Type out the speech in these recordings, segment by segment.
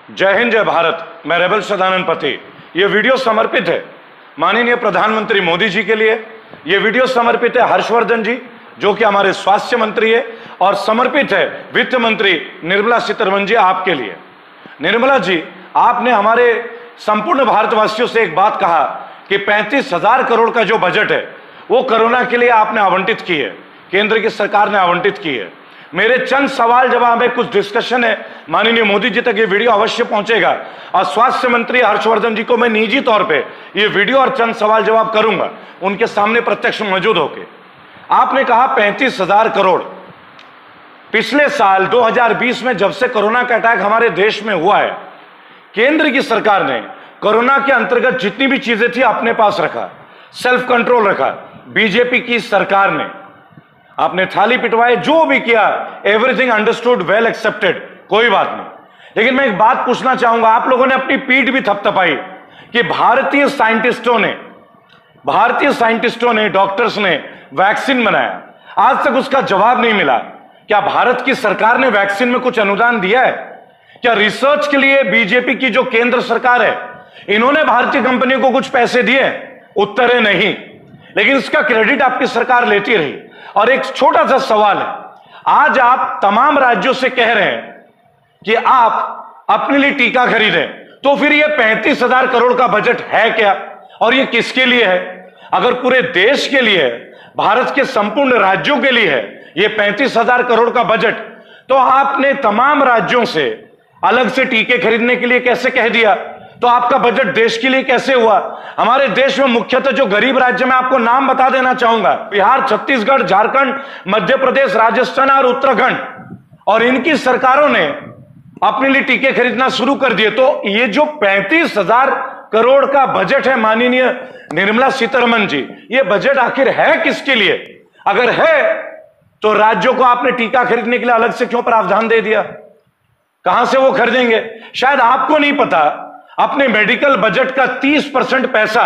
जय हिंद, जय भारत। मैं रेबल सदानंद पति। ये वीडियो समर्पित है माननीय प्रधानमंत्री मोदी जी के लिए। ये वीडियो समर्पित है हर्षवर्धन जी जो कि हमारे स्वास्थ्य मंत्री है, और समर्पित है वित्त मंत्री निर्मला सीतारमण जी आपके लिए। निर्मला जी, आपने हमारे संपूर्ण भारतवासियों से एक बात कहा कि 35,000 करोड़ का जो बजट है वो कोरोना के लिए आपने आवंटित की है, केंद्र की सरकार ने आवंटित की है। मेरे चंद सवाल जवाब है, कुछ डिस्कशन है, माननीय मोदी जी तक ये वीडियो अवश्य पहुंचेगा, और स्वास्थ्य मंत्री हर्षवर्धन जी को मैं निजी तौर पे ये वीडियो और चंद सवाल जवाब करूंगा उनके सामने प्रत्यक्ष मौजूद होके। आपने कहा 35,000 करोड़। पिछले साल 2020 में जब से कोरोना का अटैक हमारे देश में हुआ है, केंद्र की सरकार ने कोरोना के अंतर्गत जितनी भी चीजें थी अपने पास रखा, सेल्फ कंट्रोल रखा। बीजेपी की सरकार ने आपने थाली पिटवाए, जो भी किया, एवरीथिंग अंडरस्टूड, वेल एक्सेप्टेड, कोई बात नहीं। लेकिन मैं एक बात पूछना चाहूंगा, आप लोगों ने अपनी पीठ भी थपथपाई कि भारतीय साइंटिस्टों ने, डॉक्टर्स ने वैक्सीन बनाया, आज तक उसका जवाब नहीं मिला। क्या भारत की सरकार ने वैक्सीन में कुछ अनुदान दिया है? क्या रिसर्च के लिए बीजेपी की जो केंद्र सरकार है, इन्होंने भारतीय कंपनियों को कुछ पैसे दिए? उत्तर है नहीं। लेकिन इसका क्रेडिट आपकी सरकार लेती रही। और एक छोटा सा सवाल है, आज आप तमाम राज्यों से कह रहे हैं कि आप अपने लिए टीका खरीदें, तो फिर ये 35,000 करोड़ का बजट है क्या, और ये किसके लिए है? अगर पूरे देश के लिए है, भारत के संपूर्ण राज्यों के लिए है ये 35,000 करोड़ का बजट, तो आपने तमाम राज्यों से अलग से टीके खरीदने के लिए कैसे कह दिया? तो आपका बजट देश के लिए कैसे हुआ? हमारे देश में मुख्यतः जो गरीब राज्य, में आपको नाम बता देना चाहूंगा, बिहार, छत्तीसगढ़, झारखंड, मध्य प्रदेश, राजस्थान और उत्तराखंड, और इनकी सरकारों ने अपने लिए टीके खरीदना शुरू कर दिए। तो ये जो 35,000 करोड़ का बजट है माननीय निर्मला सीतारमण जी, ये बजट आखिर है किसके लिए? अगर है तो राज्यों को आपने टीका खरीदने के लिए अलग से क्यों प्रावधान दे दिया? कहां से वो खरीदेंगे? शायद आपको नहीं पता, अपने मेडिकल बजट का 30% पैसा,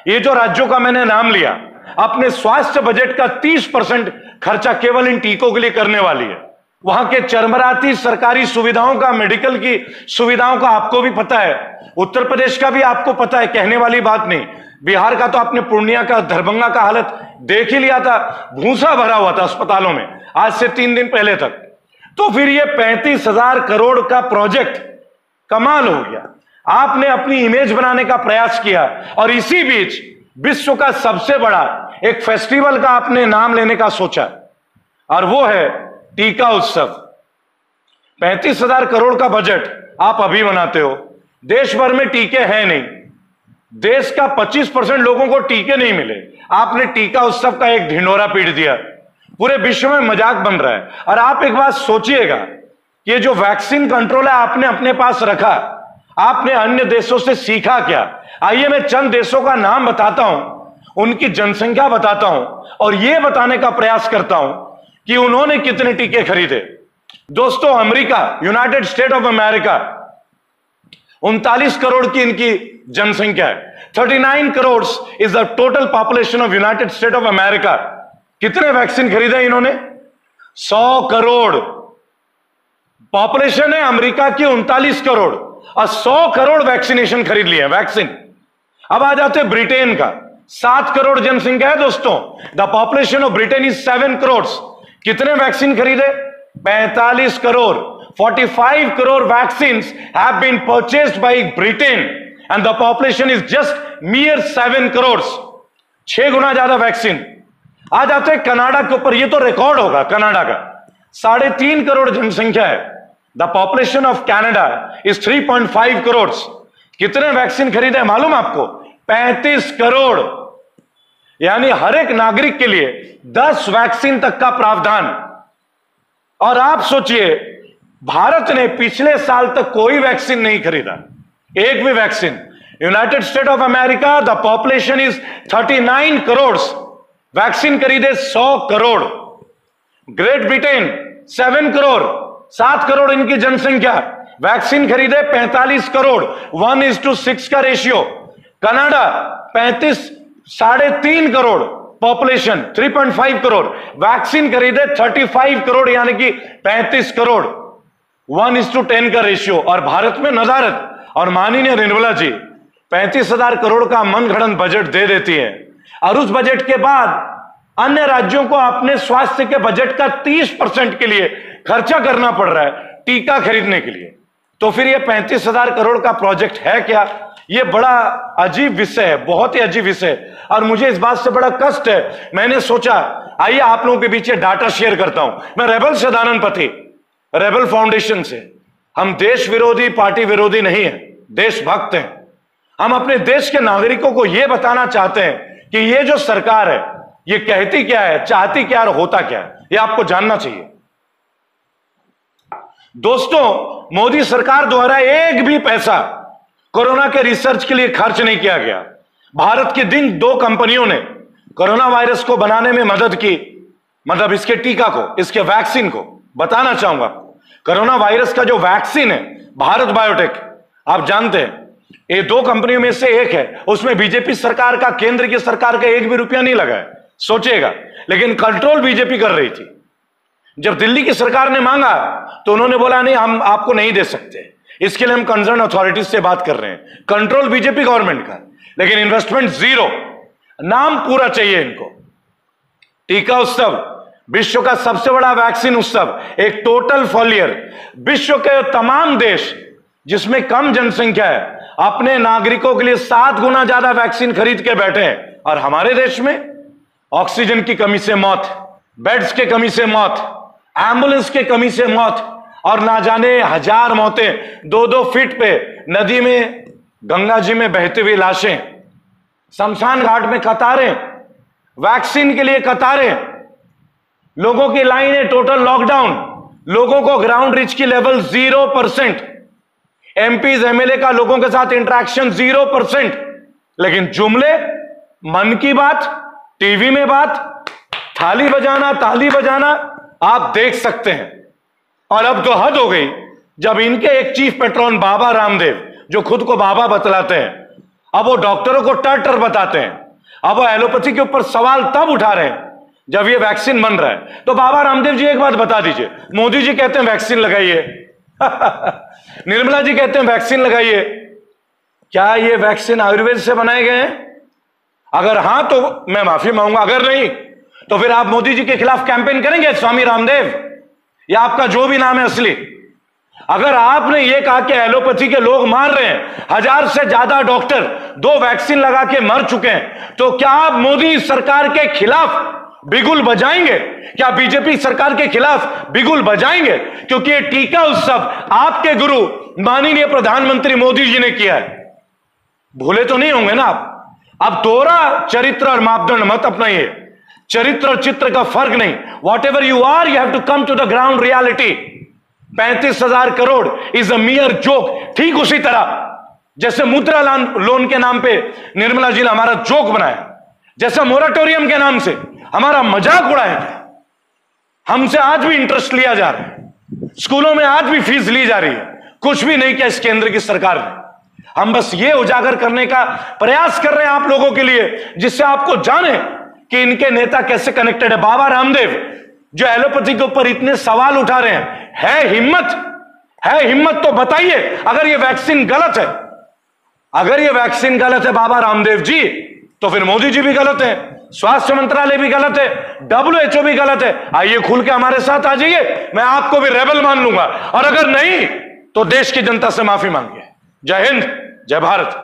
ये जो राज्यों का मैंने नाम लिया, अपने स्वास्थ्य बजट का 30% खर्चा केवल इन टीकों के लिए करने वाली है। वहां के चरमराती सरकारी सुविधाओं का, मेडिकल की सुविधाओं का आपको भी पता है, उत्तर प्रदेश का भी आपको पता है, कहने वाली बात नहीं। बिहार का तो आपने पूर्णिया का, दरभंगा का हालत देख ही लिया था, भूसा भरा हुआ था अस्पतालों में आज से 3 दिन पहले तक। तो फिर ये 35,000 करोड़ का प्रोजेक्ट कमाल हो गया। आपने अपनी इमेज बनाने का प्रयास किया, और इसी बीच विश्व का सबसे बड़ा एक फेस्टिवल का आपने नाम लेने का सोचा, और वो है टीका उत्सव। 35,000 करोड़ का बजट आप अभी बनाते हो, देश भर में टीके हैं नहीं, देश का 25% लोगों को टीके नहीं मिले, आपने टीका उत्सव का एक ढिंढोरा पीट दिया, पूरे विश्व में मजाक बन रहा है। और आप एक बात सोचिएगा, ये जो वैक्सीन कंट्रोल है आपने अपने पास रखा, आपने अन्य देशों से सीखा क्या? आइए मैं चंद देशों का नाम बताता हूं, उनकी जनसंख्या बताता हूं, और यह बताने का प्रयास करता हूं कि उन्होंने कितने टीके खरीदे। दोस्तों, America, United state of America, 39 crore की इनकी जनसंख्या है। 39 crore is the total population of United state of America. कितने वैक्सीन खरीदे इन्होंने? 100 करोड़। पॉपुलेशन है अमेरिका की 39 करोड़, और 100 करोड़ वैक्सीनेशन खरीद लिए वैक्सीन। अब आ जाते ब्रिटेन का, 7 करोड़ जनसंख्या है दोस्तों। The population of Britain is 7 crore. कितने वैक्सीन खरीदे? 45 crore. 45 crore vaccines have been purchased by Britain, and the population is just mere 7 crore. 6 गुना ज्यादा वैक्सीन। आ जाते हैं कनाडा के ऊपर, ये तो रिकॉर्ड होगा कनाडा का, 3.5 करोड़ जनसंख्या है। The population of Canada is 3.5 crore. कितने वैक्सीन खरीदे मालूम आपको? 35 करोड़। यानी हर एक नागरिक के लिए 10 वैक्सीन तक का प्रावधान। और आप सोचिए, भारत ने पिछले साल तक कोई वैक्सीन नहीं खरीदा, एक भी vaccine. United state of America, the population is 39 crore, vaccine खरीदे 100 करोड़। ग्रेट ब्रिटेन 7 करोड़, 7 करोड़ इनकी जनसंख्या, वैक्सीन खरीदे 45 करोड़, 1:6 का ratio. Canada 3.5 crore population, 3.5 crore, vaccine खरीदे 35 करोड़, यानी कि 35 करोड़। 1:10 का रेशियो, और भारत में नदारत। और माननीय निर्मला जी 35,000 करोड़ का मनगढ़ंत बजट दे देती है, और उस बजट के बाद अन्य राज्यों को अपने स्वास्थ्य के बजट का 30% के लिए खर्चा करना पड़ रहा है टीका खरीदने के लिए। तो फिर ये 35,000 करोड़ का प्रोजेक्ट है क्या? ये बड़ा अजीब विषय है, बहुत ही अजीब विषय है, और मुझे इस बात से बड़ा कष्ट है। मैंने सोचा आइए आप लोगों के बीच ये डाटा शेयर करता हूं। मैं रेबल सदानंद पति, रेबल फाउंडेशन से। हम देश विरोधी, पार्टी विरोधी नहीं है, देशभक्त हैं। हम अपने देश के नागरिकों को यह बताना चाहते हैं कि ये जो सरकार है ये कहती क्या है, चाहती क्या और होता क्या है, ये आपको जानना चाहिए। दोस्तों, मोदी सरकार द्वारा एक भी पैसा कोरोना के रिसर्च के लिए खर्च नहीं किया गया। भारत की जिन 2 कंपनियों ने कोरोना वायरस को बनाने में मदद की, मतलब इसके टीका को, इसके वैक्सीन को, बताना चाहूंगा कोरोना वायरस का जो वैक्सीन है भारत बायोटेक, आप जानते हैं ये 2 कंपनियों में से एक है, उसमें बीजेपी सरकार का, केंद्र की सरकार का एक भी रुपया नहीं लगा है, सोचिएगा। लेकिन कंट्रोल बीजेपी कर रही थी। जब दिल्ली की सरकार ने मांगा तो उन्होंने बोला नहीं, हम आपको नहीं दे सकते, इसके लिए हम कंसर्न अथॉरिटीज से बात कर रहे हैं। कंट्रोल बीजेपी गवर्नमेंट का, लेकिन इन्वेस्टमेंट जीरो। नाम पूरा चाहिए इनको। टीका उत्सव, विश्व का सबसे बड़ा वैक्सीन उत्सव, एक टोटल फेलियर। विश्व के तमाम देश जिसमें कम जनसंख्या है अपने नागरिकों के लिए 7 गुना ज्यादा वैक्सीन खरीद के बैठे हैं, और हमारे देश में ऑक्सीजन की कमी से मौत, बेड्स की कमी से मौत, एम्बुलेंस की कमी से मौत, और ना जाने 1000 मौतें, 2-2 फीट पे नदी में, गंगा जी में बहती हुई लाशें, शमशान घाट में कतारें, वैक्सीन के लिए कतारें, लोगों की लाइनें, टोटल लॉकडाउन, लोगों को ग्राउंड रिच की लेवल 0%, एमपीज एमएलए का लोगों के साथ इंटरेक्शन 0%। लेकिन जुमले, मन की बात, टीवी में बात, थाली बजाना, ताली बजाना आप देख सकते हैं। और अब तो हद हो गई जब इनके एक चीफ पेट्रोन बाबा रामदेव, जो खुद को बाबा बतलाते हैं, अब वो डॉक्टरों को टर बताते हैं। अब वो एलोपैथी के ऊपर सवाल तब उठा रहे हैं जब ये वैक्सीन बन रहा है। तो बाबा रामदेव जी एक बात बता दीजिए, मोदी जी कहते हैं वैक्सीन लगाइए निर्मला जी कहते हैं वैक्सीन लगाइए, क्या ये वैक्सीन आयुर्वेद से बनाए गए हैं? अगर हां तो मैं माफी मांगूंगा, अगर नहीं तो फिर आप मोदी जी के खिलाफ कैंपेन करेंगे, स्वामी रामदेव, या आपका जो भी नाम है असली। अगर आपने ये कहा कि एलोपैथी के लोग मार रहे हैं, 1000 से ज्यादा डॉक्टर 2 वैक्सीन लगा के मर चुके हैं, तो क्या आप मोदी सरकार के खिलाफ बिगुल बजाएंगे? क्या बीजेपी सरकार के खिलाफ बिगुल बजाएंगे? क्योंकि ये टीका उत्सव आपके गुरु माननीय प्रधानमंत्री मोदी जी ने किया है, भूले तो नहीं होंगे ना आप? अब दोहरा चरित्र और मापदंड मत अपनाइए। चरित्र और चित्र का फर्क नहीं। Whatever you are, you have to come to the ground reality. 35,000 crore is a mere joke. ठीक उसी तरह जैसे मुद्रा लोन के नाम पे निर्मला जी ने हमारा जोक बनाया, जैसा मोराटोरियम के नाम से हमारा मजाक उड़ाया, हमसे आज भी इंटरेस्ट लिया जा रहा है, स्कूलों में आज भी फीस ली जा रही है। कुछ भी नहीं किया इस केंद्र की सरकार ने। हम बस ये उजागर करने का प्रयास कर रहे हैं आप लोगों के लिए, जिससे आपको जाने कि इनके नेता कैसे कनेक्टेड है। बाबा रामदेव जो एलोपैथी के ऊपर इतने सवाल उठा रहे हैं, है हिम्मत तो बताइए। अगर ये वैक्सीन गलत है, अगर ये वैक्सीन गलत है बाबा रामदेव जी, तो फिर मोदी जी भी गलत है, स्वास्थ्य मंत्रालय भी गलत है, WHO भी गलत है। आइए खुल के हमारे साथ आ जाइए, मैं आपको भी रेबल मान लूंगा, और अगर नहीं तो देश की जनता से माफी मांगिए। जय हिंद, जय भारत।